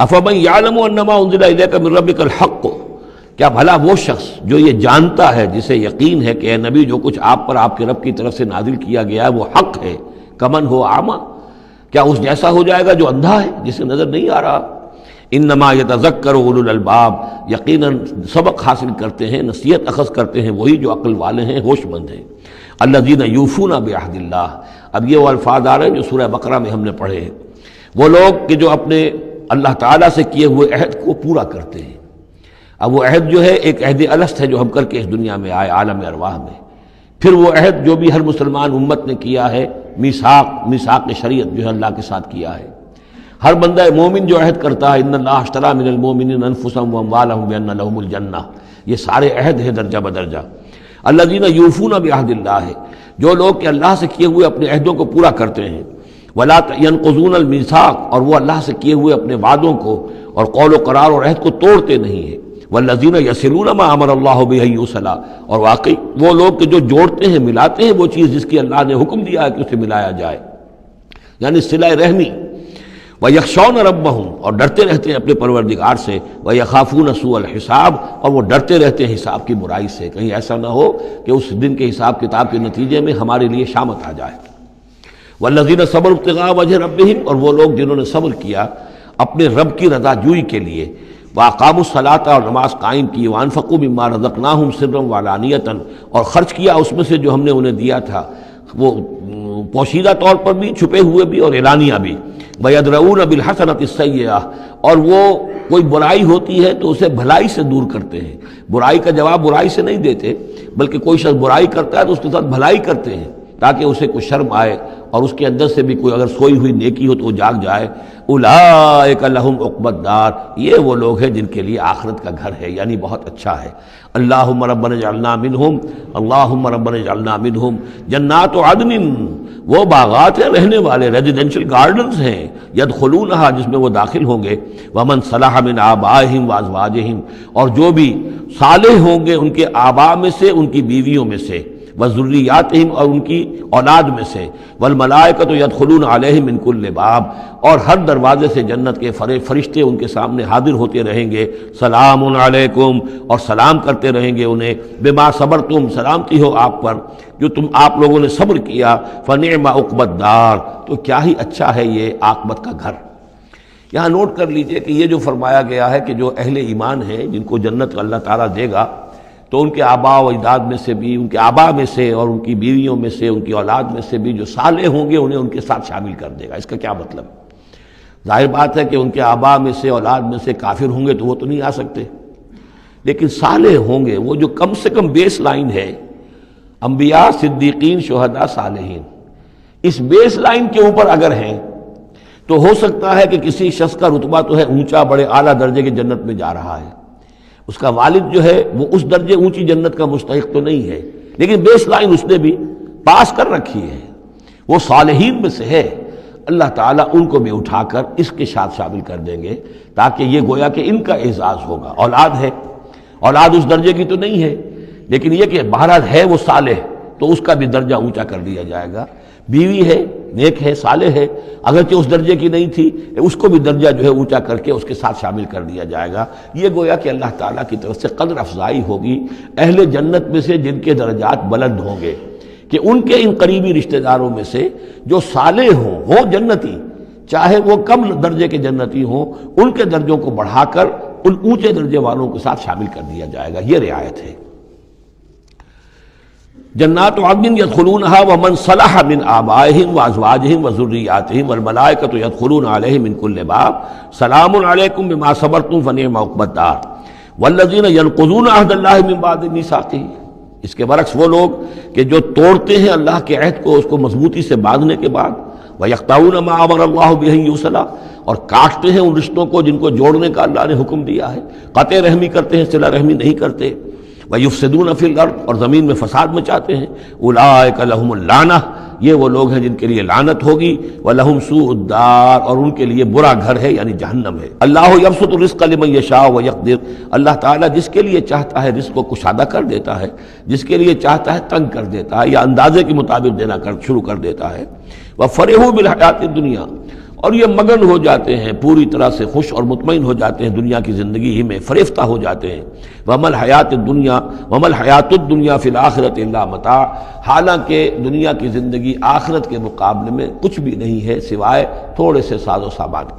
افمن یعلم انما انزل الیک من ربک الحق، کیا بھلا وہ شخص جو یہ جانتا ہے، جسے یقین ہے کہ اے نبی جو کچھ آپ پر آپ کے رب کی طرف سے نازل کیا گیا ہے وہ حق ہے، کمن ہو اعمی، کیا اس جیسا ہو جائے گا جو اندھا ہے، جسے نظر نہیں آ رہا؟ انما یتذکر اولو الالباب، یقیناً سبق حاصل کرتے ہیں، نصیحت اخذ کرتے ہیں وہی جو عقل والے ہیں، ہوش مند ہیں۔ الذین یوفون بعہد اللہ، اب یہ وہ الفاظ آ رہے ہیں جو سورہ بقرہ میں ہم نے پڑھے ہیں، وہ لوگ کہ جو اپنے اللہ تعالیٰ سے کیے ہوئے عہد کو پورا کرتے ہیں۔ اب وہ عہد جو ہے ایک عہد الست ہے جو ہم کر کے اس دنیا میں آئے عالم ارواح میں، پھر وہ عہد جو بھی ہر مسلمان امت نے کیا ہے، میثاق شریعت جو ہے اللہ کے ساتھ کیا ہے۔ ہر بندہ مومن جو عہد کرتا ہے، ان اللہ اشتری من المؤمنین انفسهم واموالهم بان لهم الجنہ، یہ سارے عہد ہیں درجہ بدرجہ۔ الذین یوفون بعہد اللہ، جو لوگ کہ اللہ سے کیے ہوئے اپنے عہدوں کو پورا کرتے ہیں، ولا ينقضون الميثاق، اور وہ اللہ سے کیے ہوئے اپنے وعدوں کو اور قول و قرار اور عہد کو توڑتے نہیں ہیں۔ والذین یصلون ما امر اللہ بہ ان یوصل، اور واقعی وہ لوگ کہ جو جوڑتے ہیں، ملاتے ہیں وہ چیز جس کی اللہ نے حکم دیا ہے کہ اسے ملایا جائے، یعنی صلہ رحمی۔ وَيَخْشَوْنَ رَبَّهُمْ، اور ڈرتے رہتے ہیں اپنے پروردگار سے، وَيَخَافُونَ سُوءَ الْحِسَابِ، اور وہ ڈرتے رہتے ہیں حساب کی برائی سے، کہیں ایسا نہ ہو کہ اس دن کے حساب کتاب کے نتیجے میں ہمارے لیے شامت آ جائے۔ وَالَّذِينَ صَبَرُوا ابْتِغَاءَ وَجْهِ رَبِّهِمْ، اور وہ لوگ جنہوں نے صبر کیا اپنے رب کی رضا جوئی کے لیے، وَأَقَامُوا الصَّلَاةَ، اور نماز قائم کی، وَأَنفَقُوا مِمَّا رَزَقْنَاهُمْ سِرًّا وَعَلَانِيَةً، اور خرچ کیا اس میں سے جو ہم نے انہیں دیا تھا، وہ پوشیدہ طور پر بھی، چھپے ہوئے بھی اور اعلانیہ بھی۔ وَيَدْرَؤُونَ بِالْحَسَنَةِ السَّيِّئَةَ، اور وہ کوئی برائی ہوتی ہے تو اسے بھلائی سے دور کرتے ہیں، برائی کا جواب برائی سے نہیں دیتے، بلکہ کوئی شخص برائی کرتا ہے تو اس کے ساتھ بھلائی کرتے ہیں تاکہ اسے کوئی شرم آئے اور اس کے اندر سے بھی کوئی اگر سوئی ہوئی نیکی ہو تو وہ جاگ جائے۔ اولئک لہم عقبی الدار، یہ وہ لوگ ہیں جن کے لیے آخرت کا گھر ہے، یعنی بہت اچھا ہے۔ اللہم ربنا اجعلنا منہم، اللہم ربنا اجعلنا منہم۔ جنات عدن، وہ باغات ہیں رہنے والے، ریزیڈینشل گارڈنز ہیں، یدخلونہا، جس میں وہ داخل ہوں گے، ومن صلح من آبائہم وازواجہم، اور جو بھی صالح ہوں گے ان کے آباء میں سے، ان کی بیویوں میں سے، وذریاتہم، اور ان کی اولاد میں سے، والملائکۃ یدخلون علیہم من کل باب، اور ہر دروازے سے جنت کے فرشتے ان کے سامنے حاضر ہوتے رہیں گے، سلام علیکم، اور سلام کرتے رہیں گے انہیں، بما صبرتم، سلامتی ہو آپ پر جو آپ لوگوں نے صبر کیا، فنعم عقبی الدار، تو کیا ہی اچھا ہے یہ عاقبت کا گھر۔ یہاں نوٹ کر لیجئے کہ یہ جو فرمایا گیا ہے کہ جو اہل ایمان ہیں جن کو جنت اللہ تعالیٰ دے گا، تو ان کے آباء و اجداد میں سے بھی، ان کے آباء میں سے اور ان کی بیویوں میں سے، ان کی اولاد میں سے بھی جو صالح ہوں گے انہیں ان کے ساتھ شامل کر دے گا۔ اس کا کیا مطلب؟ ظاہر بات ہے کہ ان کے آباء میں سے، اولاد میں سے کافر ہوں گے تو وہ تو نہیں آ سکتے، لیکن صالح ہوں گے، وہ جو کم سے کم بیس لائن ہے، انبیاء، صدیقین، شہداء، صالحین، اس بیس لائن کے اوپر اگر ہیں تو ہو سکتا ہے کہ کسی شخص کا رتبہ تو ہے اونچا، بڑے اعلیٰ درجے کی جنت میں جا رہا ہے، اس کا والد جو ہے وہ اس درجے اونچی جنت کا مستحق تو نہیں ہے، لیکن بیس لائن اس نے بھی پاس کر رکھی ہے، وہ صالحین میں سے ہے۔ اللہ تعالیٰ ان کو بھی اٹھا کر اس کے ساتھ شامل کر دیں گے، تاکہ یہ گویا کہ ان کا اعزاز ہوگا۔ اولاد ہے، اولاد اس درجے کی تو نہیں ہے، لیکن یہ کہ بہرحال ہے وہ صالح، تو اس کا بھی درجہ اونچا کر دیا جائے گا۔ بیوی ہے، نیک ہے، صالح ہے، اگرچہ اس درجے کی نہیں تھی، اس کو بھی درجہ جو ہے اونچا کر کے اس کے ساتھ شامل کر دیا جائے گا۔ یہ گویا کہ اللہ تعالیٰ کی طرف سے قدر افزائی ہوگی اہل جنت میں سے جن کے درجات بلند ہوں گے، کہ ان کے ان قریبی رشتہ داروں میں سے جو صالح ہوں جنتی، چاہے وہ کم درجے کے جنتی ہوں، ان کے درجوں کو بڑھا کر ان اونچے درجے والوں کے ساتھ شامل کر دیا جائے گا۔ یہ رعایت ہے۔ جنات عدن یدخلونہا ومن صلح من آبائہم وازواجہم وذریاتہم والملائکۃ یدخلون علیہم من کل باب، سلام علیکم بما صبرتم فنعم عقبی الدار والذین ینقضون عہد اللہ من بعد میثاقہ۔ اس کے برعکس وہ لوگ کہ جو توڑتے ہیں اللہ کے عہد کو، اس کو مضبوطی سے باندھنے کے بعد، وَيَقْطَعُونَ مَا أَمَرَ اللَّهُ بِهِ أَن يُوصَلَ، اور کاٹتے ہیں ان رشتوں کو جن کو جوڑنے کا اللہ نے حکم دیا ہے، قطع رحمی کرتے ہیں، صلہ رحمی نہیں کرتے، وَيُفْسِدُونَ فِي الْأَرْضِ، اور زمین میں فساد مچاتے ہیں، أُولَٰئِكَ لَهُمُ اللَّعْنَةُ، یہ وہ لوگ ہیں جن کے لیے لعنت ہوگی، وَلَهُمْ سُوءُ الدَّارِ، اور ان کے لیے برا گھر ہے یعنی جہنم ہے۔ اللہ یبسط الرزق لمن یشاء ویقدر، اللہ تعالیٰ جس کے لیے چاہتا ہے رزق کو کشادہ کر دیتا ہے، جس کے لیے چاہتا ہے تنگ کر دیتا ہے یا اندازے کے مطابق دینا شروع کر دیتا ہے۔ وَفَرِحُوا بِالْحَیَاةِ الدُّنْیَا، اور یہ مگن ہو جاتے ہیں، پوری طرح سے خوش اور مطمئن ہو جاتے ہیں دنیا کی زندگی ہی میں، فریفتہ ہو جاتے ہیں۔ وَمَا الْحَيَاةُ الدُّنْيَا فِي الْآخِرَةِ إِلَّا مَتَاع، حالانکہ دنیا کی زندگی آخرت کے مقابلے میں کچھ بھی نہیں ہے سوائے تھوڑے سے ساز و سامان کے۔